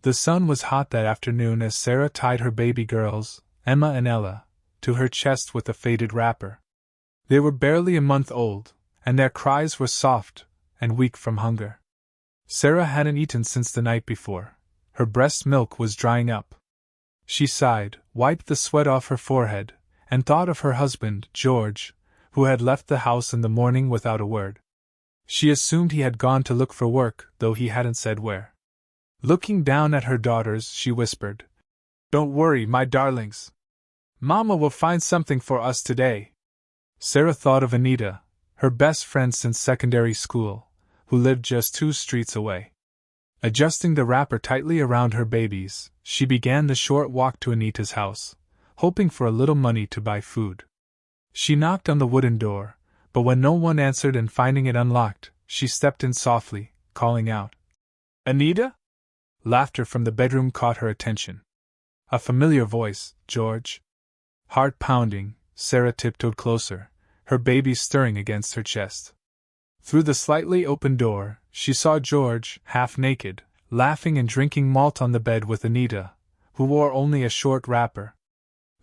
The sun was hot that afternoon as Sarah tied her baby girls, Emma and Ella, to her chest with a faded wrapper. They were barely a month old, and their cries were soft and weak from hunger. Sarah hadn't eaten since the night before. Her breast milk was drying up. She sighed, wiped the sweat off her forehead, and thought of her husband, George, who had left the house in the morning without a word. She assumed he had gone to look for work, though he hadn't said where. Looking down at her daughters, she whispered, "Don't worry, my darlings. Mama will find something for us today." Sarah thought of Anita, her best friend since secondary school, who lived just 2 streets away. Adjusting the wrapper tightly around her babies, she began the short walk to Anita's house, hoping for a little money to buy food. She knocked on the wooden door, but when no one answered and finding it unlocked, she stepped in softly, calling out, "Anita?" Laughter from the bedroom caught her attention. A familiar voice, "George?" Heart pounding, Sarah tiptoed closer, her baby stirring against her chest. Through the slightly open door, she saw George, half naked, laughing and drinking malt on the bed with Anita, who wore only a short wrapper.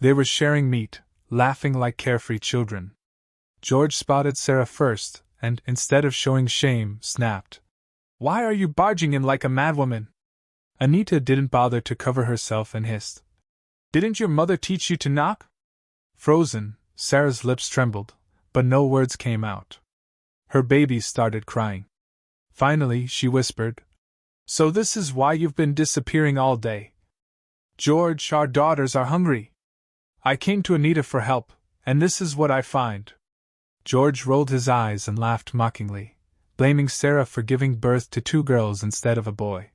They were sharing meat, laughing like carefree children. George spotted Sarah first, and, instead of showing shame, snapped, "Why are you barging in like a madwoman?" Anita didn't bother to cover herself and hissed, "Didn't your mother teach you to knock?" Frozen, Sarah's lips trembled, but no words came out. Her babies started crying. Finally, she whispered, "So this is why you've been disappearing all day. George, our daughters are hungry. I came to Anita for help, and this is what I find." George rolled his eyes and laughed mockingly, blaming Sarah for giving birth to 2 girls instead of a boy.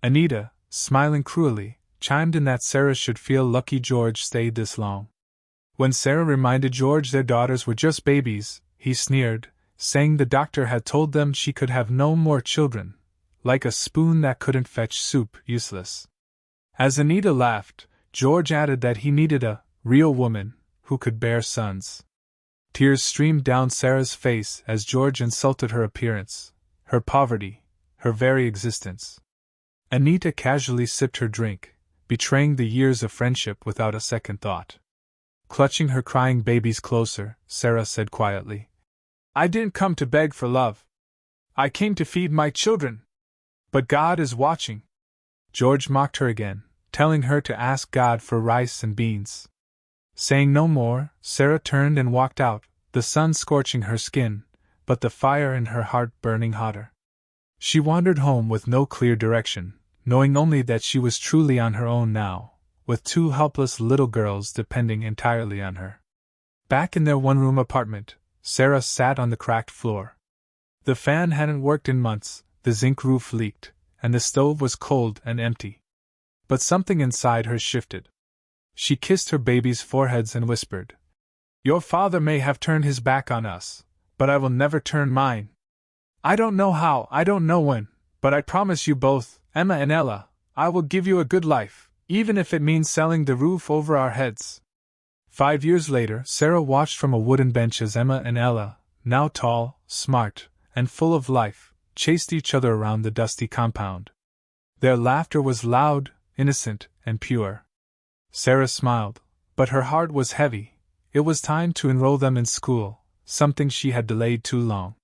Anita, smiling cruelly, chimed in that Sarah should feel lucky George stayed this long. When Sarah reminded George their daughters were just babies, he sneered, saying the doctor had told them she could have no more children, like a spoon that couldn't fetch soup, useless. As Anita laughed, George added that he needed a real woman who could bear sons. Tears streamed down Sarah's face as George insulted her appearance, her poverty, her very existence. Anita casually sipped her drink, betraying the years of friendship without a second thought. Clutching her crying babies closer, Sarah said quietly, "I didn't come to beg for love. I came to feed my children. But God is watching." George mocked her again, telling her to ask God for rice and beans. Saying no more, Sarah turned and walked out, the sun scorching her skin, but the fire in her heart burning hotter. She wandered home with no clear direction, knowing only that she was truly on her own now, with 2 helpless little girls depending entirely on her. Back in their one-room apartment, Sarah sat on the cracked floor. The fan hadn't worked in months, the zinc roof leaked, and the stove was cold and empty. But something inside her shifted. She kissed her babies' foreheads and whispered, "Your father may have turned his back on us, but I will never turn mine. I don't know how, I don't know when, but I promise you both, Emma and Ella, I will give you a good life, even if it means selling the roof over our heads." 5 years later, Sarah watched from a wooden bench as Emma and Ella, now tall, smart, and full of life, chased each other around the dusty compound. Their laughter was loud, innocent, and pure. Sarah smiled, but her heart was heavy. It was time to enroll them in school, something she had delayed too long.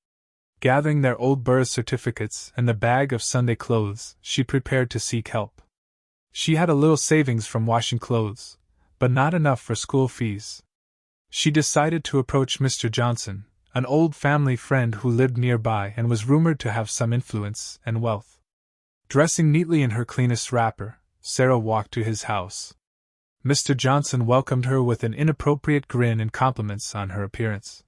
Gathering their old birth certificates and the bag of Sunday clothes, she prepared to seek help. She had a little savings from washing clothes, but not enough for school fees. She decided to approach Mr. Johnson, an old family friend who lived nearby and was rumored to have some influence and wealth. Dressing neatly in her cleanest wrapper, Sarah walked to his house. Mr. Johnson welcomed her with an inappropriate grin and compliments on her appearance.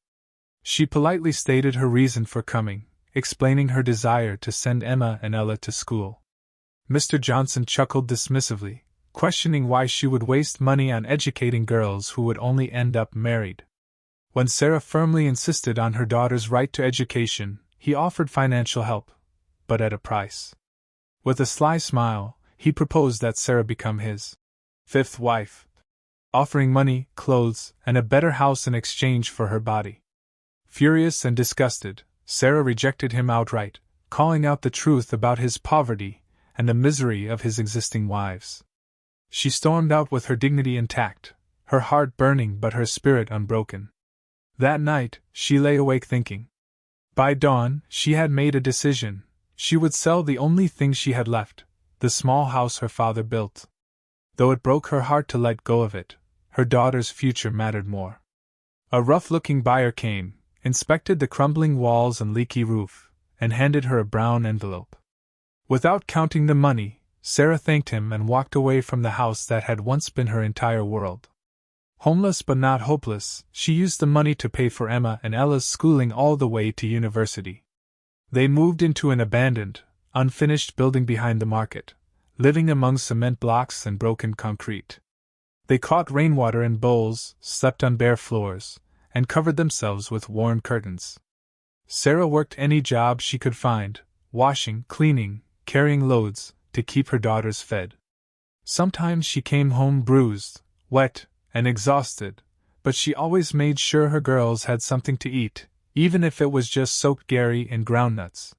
She politely stated her reason for coming, explaining her desire to send Emma and Ella to school. Mr. Johnson chuckled dismissively, questioning why she would waste money on educating girls who would only end up married. When Sarah firmly insisted on her daughter's right to education, he offered financial help, but at a price. With a sly smile, he proposed that Sarah become his 5th wife, offering money, clothes, and a better house in exchange for her body. Furious and disgusted, Sarah rejected him outright, calling out the truth about his poverty and the misery of his existing wives. She stormed out with her dignity intact, her heart burning but her spirit unbroken. That night, she lay awake thinking. By dawn, she had made a decision. She would sell the only thing she had left, the small house her father built. Though it broke her heart to let go of it, her daughter's future mattered more. A rough-looking buyer came, inspected the crumbling walls and leaky roof, and handed her a brown envelope. Without counting the money, Sarah thanked him and walked away from the house that had once been her entire world. Homeless but not hopeless, she used the money to pay for Emma and Ella's schooling all the way to university. They moved into an abandoned, unfinished building behind the market, living among cement blocks and broken concrete. They caught rainwater in bowls, slept on bare floors, and covered themselves with worn curtains. Sarah worked any job she could find, washing, cleaning, carrying loads, to keep her daughters fed. Sometimes she came home bruised, wet, and exhausted, but she always made sure her girls had something to eat, even if it was just soaked Gary and groundnuts.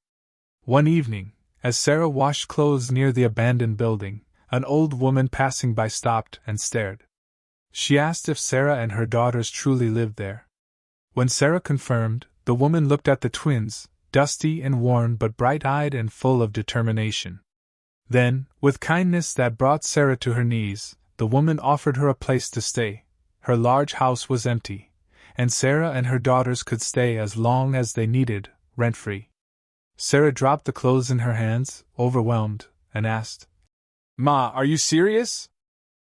One evening, as Sarah washed clothes near the abandoned building, an old woman passing by stopped and stared. She asked if Sarah and her daughters truly lived there. When Sarah confirmed, the woman looked at the twins, dusty and worn but bright-eyed and full of determination. Then, with kindness that brought Sarah to her knees, the woman offered her a place to stay. Her large house was empty, and Sarah and her daughters could stay as long as they needed, rent-free. Sarah dropped the clothes in her hands, overwhelmed, and asked, "Ma, are you serious?"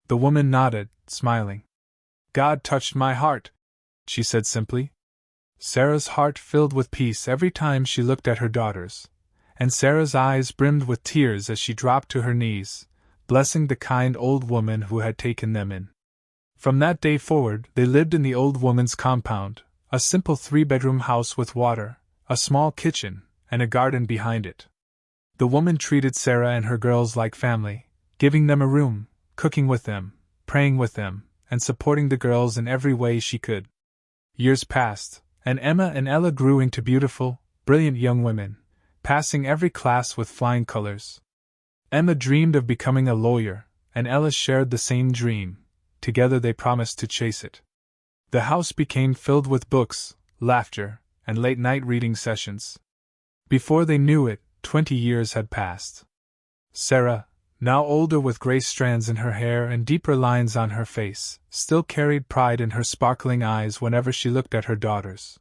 The woman nodded, smiling. "God touched my heart," she said simply. Sarah's heart filled with peace every time she looked at her daughters, and Sarah's eyes brimmed with tears as she dropped to her knees, blessing the kind old woman who had taken them in. From that day forward, they lived in the old woman's compound, a simple 3-bedroom house with water, a small kitchen, and a garden behind it. The woman treated Sarah and her girls like family, giving them a room, cooking with them, praying with them, and supporting the girls in every way she could. Years passed, and Emma and Ella grew into beautiful, brilliant young women, passing every class with flying colors. Emma dreamed of becoming a lawyer, and Ella shared the same dream. Together they promised to chase it. The house became filled with books, laughter, and late-night reading sessions. Before they knew it, 20 years had passed. Sarah, now older with gray strands in her hair and deeper lines on her face, still carried pride in her sparkling eyes whenever she looked at her daughters.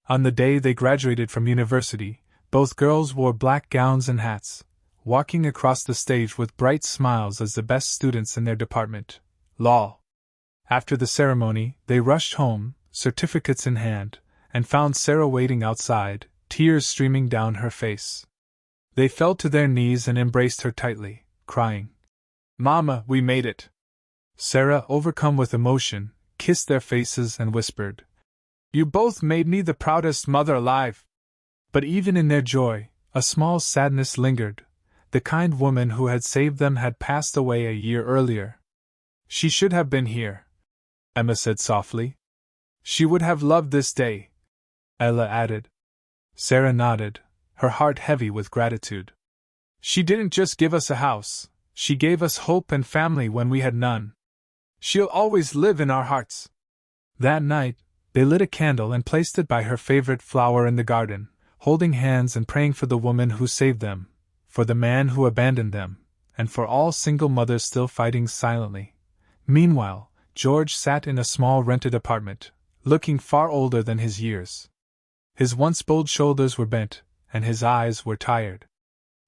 On the day they graduated from university, both girls wore black gowns and hats, walking across the stage with bright smiles as the best students in their department, law. After the ceremony, they rushed home, certificates in hand, and found Sarah waiting outside, tears streaming down her face. They fell to their knees and embraced her tightly, crying, "Mama, we made it!" Sarah, overcome with emotion, kissed their faces and whispered, "You both made me the proudest mother alive." But even in their joy, a small sadness lingered. The kind woman who had saved them had passed away a year earlier. "She should have been here," Emma said softly. "She would have loved this day," Ella added. Sarah nodded, her heart heavy with gratitude. "She didn't just give us a house, she gave us hope and family when we had none. She'll always live in our hearts." That night, they lit a candle and placed it by her favorite flower in the garden, holding hands and praying for the woman who saved them, for the man who abandoned them, and for all single mothers still fighting silently. Meanwhile, George sat in a small rented apartment, looking far older than his years. His once bold shoulders were bent, and his eyes were tired.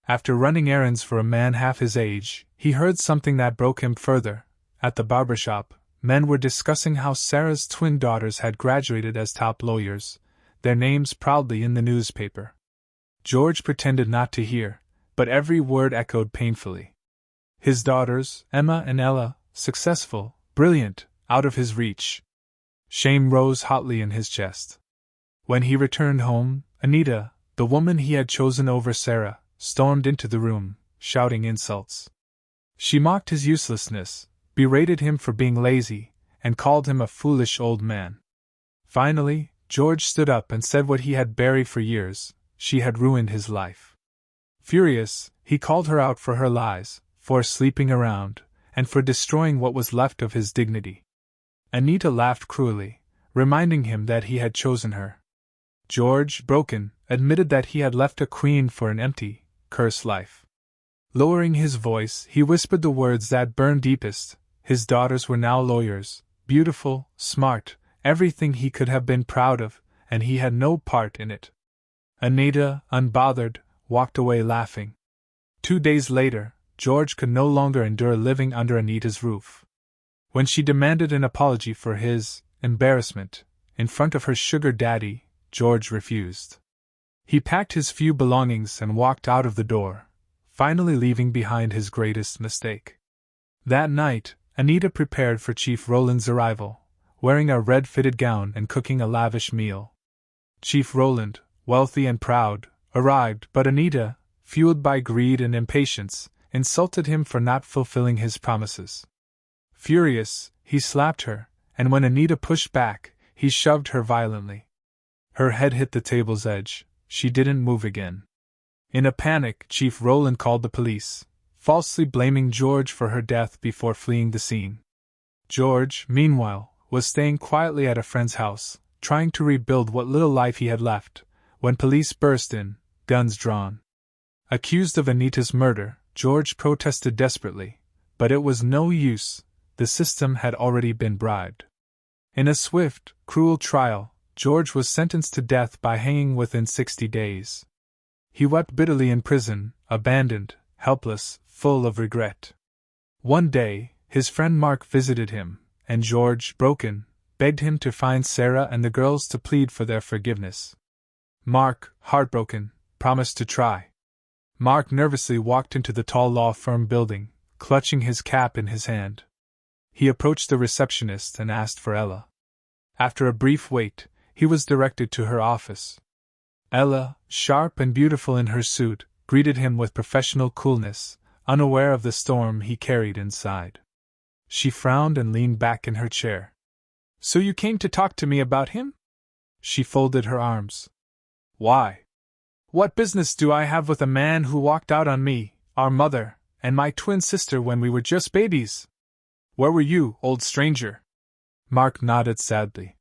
After running errands for a man half his age, he heard something that broke him further. At the barber shop, men were discussing how Sarah's twin daughters had graduated as top lawyers, their names proudly in the newspaper. George pretended not to hear, but every word echoed painfully. His daughters, Emma and Ella, successful, brilliant, out of his reach. Shame rose hotly in his chest. When he returned home, Anita, the woman he had chosen over Sarah, stormed into the room, shouting insults. She mocked his uselessness, berated him for being lazy, and called him a foolish old man. Finally, George stood up and said what he had buried for years: she had ruined his life. Furious, He called her out for her lies, for sleeping around, and for destroying what was left of his dignity. Anita laughed cruelly, reminding him that he had chosen her. George, broken, admitted that he had left a queen for an empty, cursed life. Lowering his voice, he whispered the words that burned deepest. His daughters were now lawyers, beautiful, smart, everything he could have been proud of, and he had no part in it. Anita, unbothered, walked away laughing. 2 days later, George could no longer endure living under Anita's roof. When she demanded an apology for his embarrassment in front of her sugar daddy, George refused. He packed his few belongings and walked out of the door, finally leaving behind his greatest mistake. That night, Anita prepared for Chief Roland's arrival, wearing a red fitted gown and cooking a lavish meal. Chief Roland, wealthy and proud, arrived, but Anita, fueled by greed and impatience, insulted him for not fulfilling his promises. Furious, he slapped her, and when Anita pushed back, he shoved her violently. Her head hit the table's edge. She didn't move again. In a panic, Chief Roland called the police, falsely blaming George for her death before fleeing the scene. George, meanwhile, was staying quietly at a friend's house, trying to rebuild what little life he had left, when police burst in, guns drawn. Accused of Anita's murder, George protested desperately, but it was no use. The system had already been bribed. In a swift, cruel trial, George was sentenced to death by hanging within 60 days. He wept bitterly in prison, abandoned, helpless, full of regret. One day, his friend Mark visited him, and George, broken, begged him to find Sarah and the girls to plead for their forgiveness. Mark, heartbroken, promised to try. Mark nervously walked into the tall law firm building, clutching his cap in his hand. He approached the receptionist and asked for Ella. After a brief wait, he was directed to her office. Ella, sharp and beautiful in her suit, greeted him with professional coolness, unaware of the storm he carried inside. She frowned and leaned back in her chair. "So you came to talk to me about him?" She folded her arms. "Why? What business do I have with a man who walked out on me, our mother, and my twin sister when we were just babies? Where were you, old stranger?" Mark nodded sadly.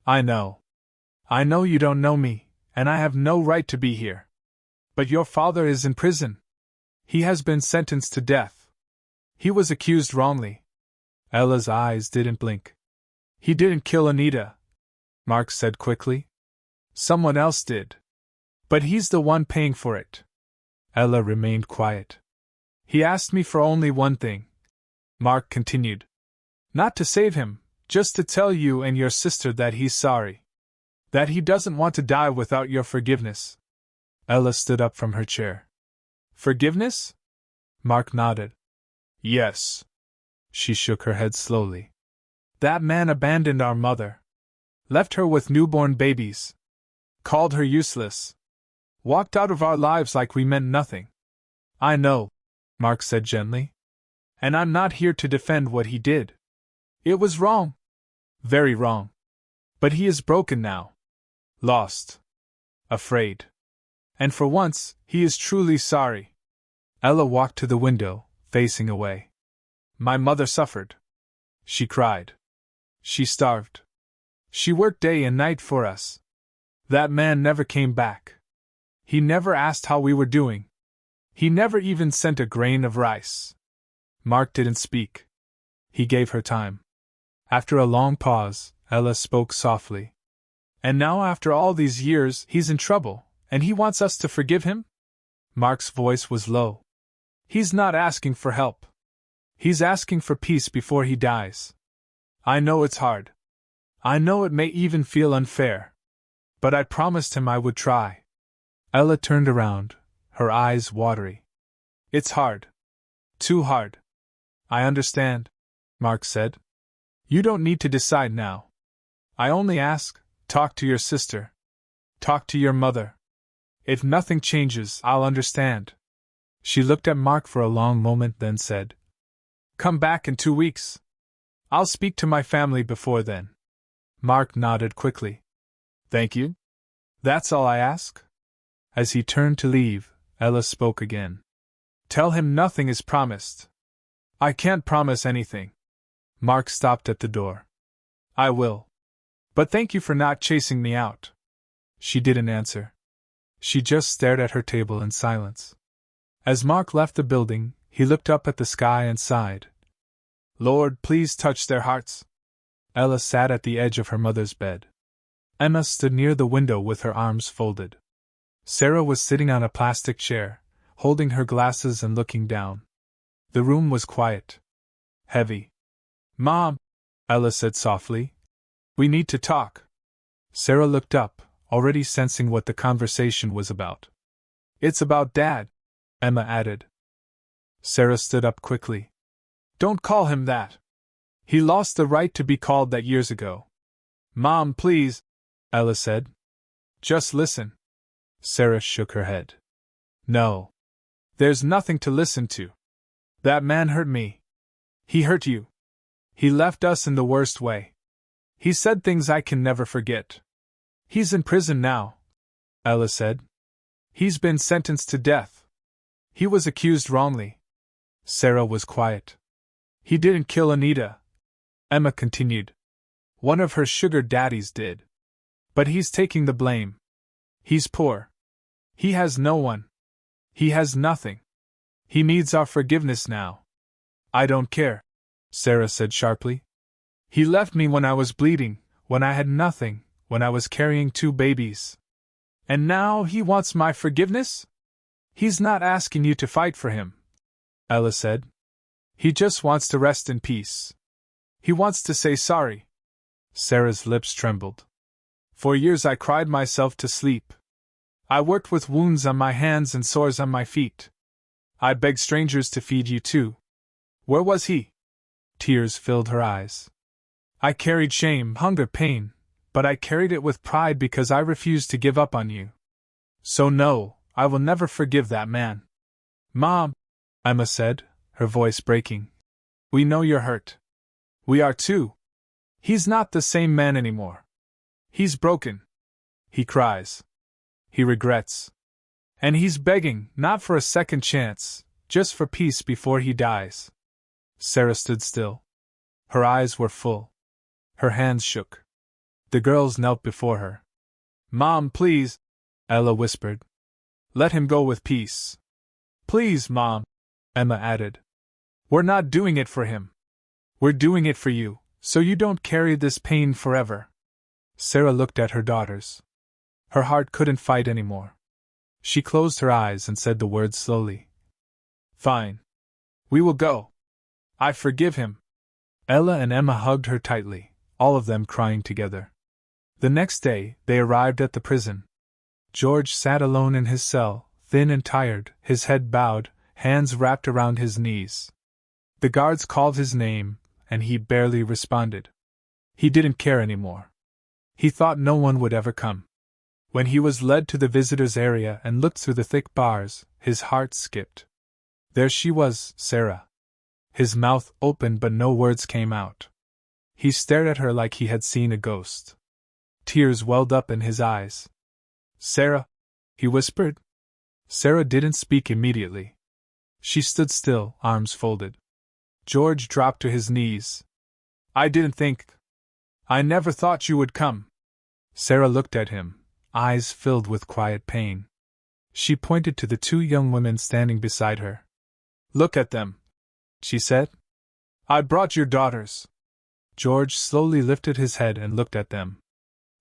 I know you don't know me, and I have no right to be here. But your father is in prison. He has been sentenced to death. He was accused wrongly." Ella's eyes didn't blink. "He didn't kill Anita," Mark said quickly. "Someone else did. But he's the one paying for it." Ella remained quiet. "He asked me for only one thing," Mark continued. "Not to save him, just to tell you and your sister that he's sorry. That he doesn't want to die without your forgiveness." Ella stood up from her chair. "Forgiveness?" Mark nodded. "Yes." She shook her head slowly. "That man abandoned our mother. Left her with newborn babies. Called her useless. Walked out of our lives like we meant nothing." "I know," Mark said gently. "And I'm not here to defend what he did. It was wrong. Very wrong. But he is broken now. Lost. Afraid. And for once, he is truly sorry." Ella walked to the window, facing away. "My mother suffered," she cried. "She starved. She worked day and night for us. That man never came back. He never asked how we were doing. He never even sent a grain of rice." Mark didn't speak. He gave her time. After a long pause, Ella spoke softly. "And now after all these years he's in trouble, and he wants us to forgive him?" Mark's voice was low. "He's not asking for help. He's asking for peace before he dies. I know it's hard. I know it may even feel unfair. But I promised him I would try." Ella turned around, her eyes watery. "It's hard. Too hard. I understand," Mark said. "You don't need to decide now. I only ask, talk to your sister. Talk to your mother. If nothing changes, I'll understand." She looked at Mark for a long moment, then said, "Come back in 2 weeks. I'll speak to my family before then." Mark nodded quickly. "Thank you. That's all I ask." As he turned to leave, Ella spoke again. Tell him nothing is promised. I can't promise anything. Mark stopped at the door. I will. But thank you for not chasing me out. She didn't answer. She just stared at her table in silence. As Mark left the building, he looked up at the sky and sighed. Lord, please touch their hearts. Ella sat at the edge of her mother's bed. Emma stood near the window with her arms folded. Sarah was sitting on a plastic chair, holding her glasses and looking down. The room was quiet. Heavy. Mom, Ella said softly. We need to talk. Sarah looked up, already sensing what the conversation was about. It's about Dad, Emma added. Sarah stood up quickly. Don't call him that. He lost the right to be called that years ago. Mom, please, Ella said. Just listen. Sarah shook her head. No. There's nothing to listen to. That man hurt me. He hurt you. He left us in the worst way. He said things I can never forget. He's in prison now, Ella said. He's been sentenced to death. He was accused wrongly. Sarah was quiet. He didn't kill Anita, Emma continued. One of her sugar daddies did. But he's taking the blame. He's poor. He has no one. He has nothing. He needs our forgiveness now. I don't care, Sarah said sharply. He left me when I was bleeding, when I had nothing, when I was carrying 2 babies. And now he wants my forgiveness? He's not asking you to fight for him, Ella said. He just wants to rest in peace. He wants to say sorry. Sarah's lips trembled. For years I cried myself to sleep. I worked with wounds on my hands and sores on my feet. I begged strangers to feed you too. Where was he? Tears filled her eyes. I carried shame, hunger, pain, but I carried it with pride because I refused to give up on you. So no, I will never forgive that man. Mom, Emma said, her voice breaking. We know you're hurt. We are too. He's not the same man anymore. He's broken. He cries. He regrets. And he's begging, not for a second chance, just for peace before he dies. Sarah stood still. Her eyes were full. Her hands shook. The girls knelt before her. Mom, please, Ella whispered. Let him go with peace. Please, Mom, Emma added. We're not doing it for him. We're doing it for you, so you don't carry this pain forever. Sarah looked at her daughters. Her heart couldn't fight anymore. She closed her eyes and said the words slowly. Fine. We will go. I forgive him. Ella and Emma hugged her tightly, all of them crying together. The next day, they arrived at the prison. George sat alone in his cell, thin and tired, his head bowed, hands wrapped around his knees. The guards called his name, and he barely responded. He didn't care anymore. He thought no one would ever come. When he was led to the visitors' area and looked through the thick bars, his heart skipped. There she was, Sarah. His mouth opened but no words came out. He stared at her like he had seen a ghost. Tears welled up in his eyes. Sarah, he whispered. Sarah didn't speak immediately. She stood still, arms folded. George dropped to his knees. I didn't think. I never thought you would come. Sarah looked at him, eyes filled with quiet pain. She pointed to the 2 young women standing beside her. Look at them, she said. I brought your daughters. George slowly lifted his head and looked at them.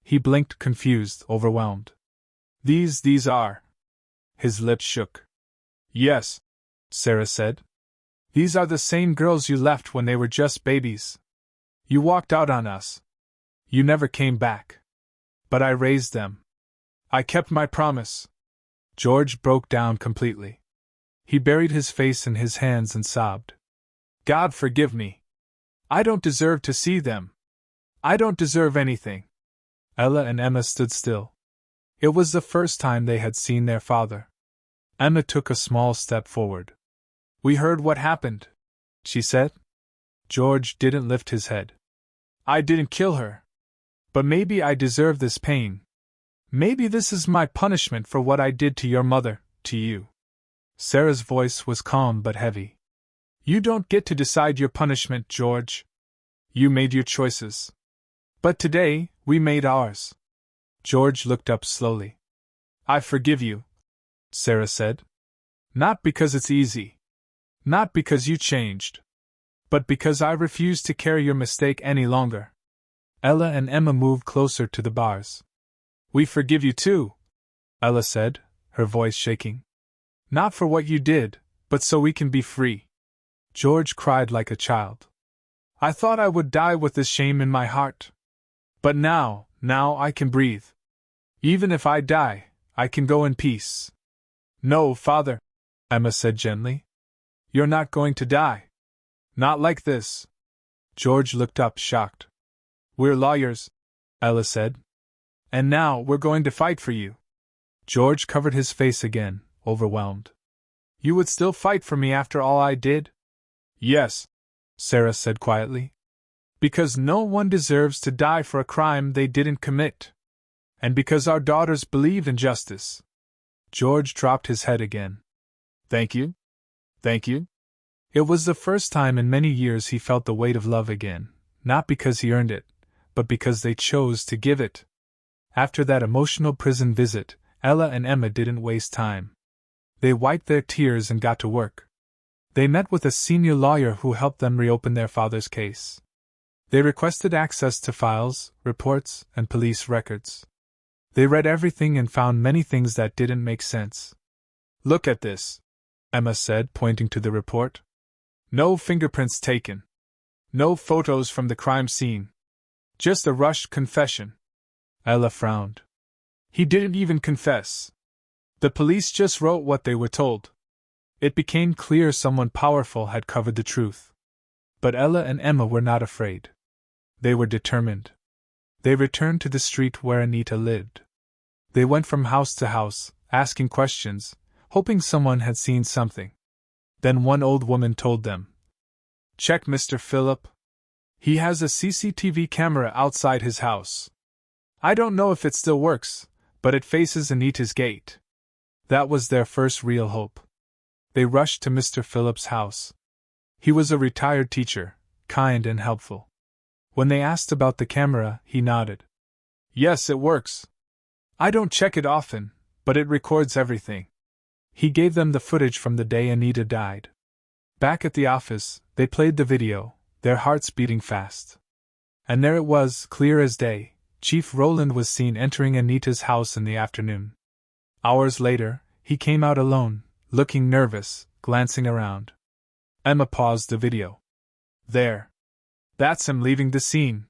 He blinked, confused, overwhelmed. These are. His lips shook. Yes, Sarah said. These are the same girls you left when they were just babies. You walked out on us. You never came back. But I raised them. I kept my promise. George broke down completely. He buried his face in his hands and sobbed. God forgive me. I don't deserve to see them. I don't deserve anything. Ella and Emma stood still. It was the first time they had seen their father. Emma took a small step forward. We heard what happened, she said. George didn't lift his head. I didn't kill her. But maybe I deserve this pain. Maybe this is my punishment for what I did to your mother, to you. Sarah's voice was calm but heavy. You don't get to decide your punishment, George. You made your choices. But today, we made ours. George looked up slowly. I forgive you, Sarah said. Not because it's easy. Not because you changed. But because I refuse to carry your mistake any longer. Ella and Emma moved closer to the bars. We forgive you too, Ella said, her voice shaking. Not for what you did, but so we can be free. George cried like a child. I thought I would die with this shame in my heart. But now I can breathe. Even if I die, I can go in peace. No, Father, Emma said gently. You're not going to die. Not like this. George looked up, shocked. We're lawyers, Ella said. And now we're going to fight for you. George covered his face again, overwhelmed. You would still fight for me after all I did? Yes, Sarah said quietly. Because no one deserves to die for a crime they didn't commit. And because our daughters believe in justice. George dropped his head again. Thank you. Thank you. It was the first time in many years he felt the weight of love again, not because he earned it, but because they chose to give it. After that emotional prison visit, Ella and Emma didn't waste time. They wiped their tears and got to work. They met with a senior lawyer who helped them reopen their father's case. They requested access to files, reports, and police records. They read everything and found many things that didn't make sense. Look at this, Emma said, pointing to the report. No fingerprints taken. No photos from the crime scene. Just a rushed confession. Ella frowned. He didn't even confess. The police just wrote what they were told. It became clear someone powerful had covered the truth. But Ella and Emma were not afraid. They were determined. They returned to the street where Anita lived. They went from house to house, asking questions, hoping someone had seen something. Then one old woman told them. Check Mr. Phillip. He has a CCTV camera outside his house. I don't know if it still works, but it faces Anita's gate. That was their first real hope. They rushed to Mr. Phillip's house. He was a retired teacher, kind and helpful. When they asked about the camera, he nodded. Yes, it works. I don't check it often, but it records everything. He gave them the footage from the day Anita died. Back at the office, they played the video, their hearts beating fast. And there it was, clear as day. Chief Rowland was seen entering Anita's house in the afternoon. Hours later, he came out alone, looking nervous, glancing around. Emma paused the video. There. That's him leaving the scene.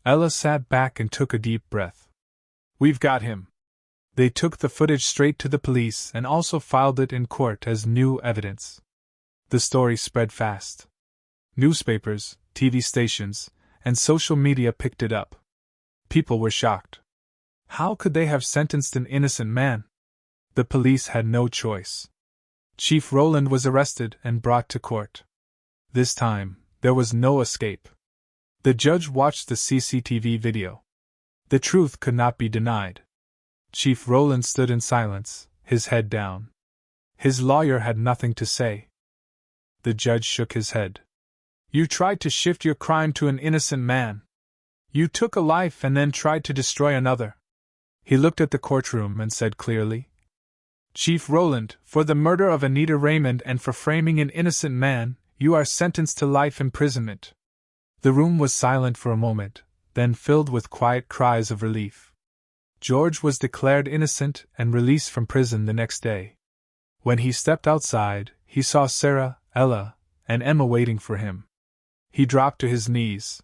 Ella sat back and took a deep breath. We've got him. They took the footage straight to the police and also filed it in court as new evidence. The story spread fast. Newspapers, TV stations, and social media picked it up. People were shocked. How could they have sentenced an innocent man? The police had no choice. Chief Rowland was arrested and brought to court. This time, there was no escape. The judge watched the CCTV video. The truth could not be denied. Chief Rowland stood in silence, his head down. His lawyer had nothing to say. The judge shook his head. You tried to shift your crime to an innocent man. You took a life and then tried to destroy another. He looked at the courtroom and said clearly, Chief Rowland, for the murder of Anita Raymond and for framing an innocent man, you are sentenced to life imprisonment. The room was silent for a moment, then filled with quiet cries of relief. George was declared innocent and released from prison the next day. When he stepped outside, he saw Sarah, Ella, and Emma waiting for him. He dropped to his knees.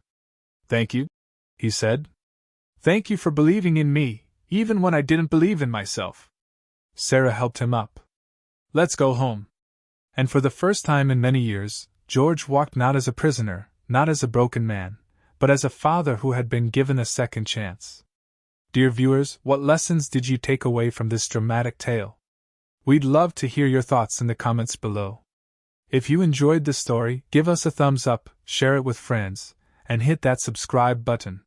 Thank you, he said. Thank you for believing in me, even when I didn't believe in myself. Sarah helped him up. Let's go home. And for the first time in many years, George walked not as a prisoner, not as a broken man, but as a father who had been given a second chance. Dear viewers, what lessons did you take away from this dramatic tale? We'd love to hear your thoughts in the comments below. If you enjoyed the story, give us a thumbs up, share it with friends, and hit that subscribe button.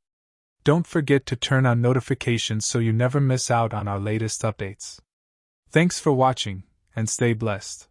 Don't forget to turn on notifications so you never miss out on our latest updates. Thanks for watching, and stay blessed.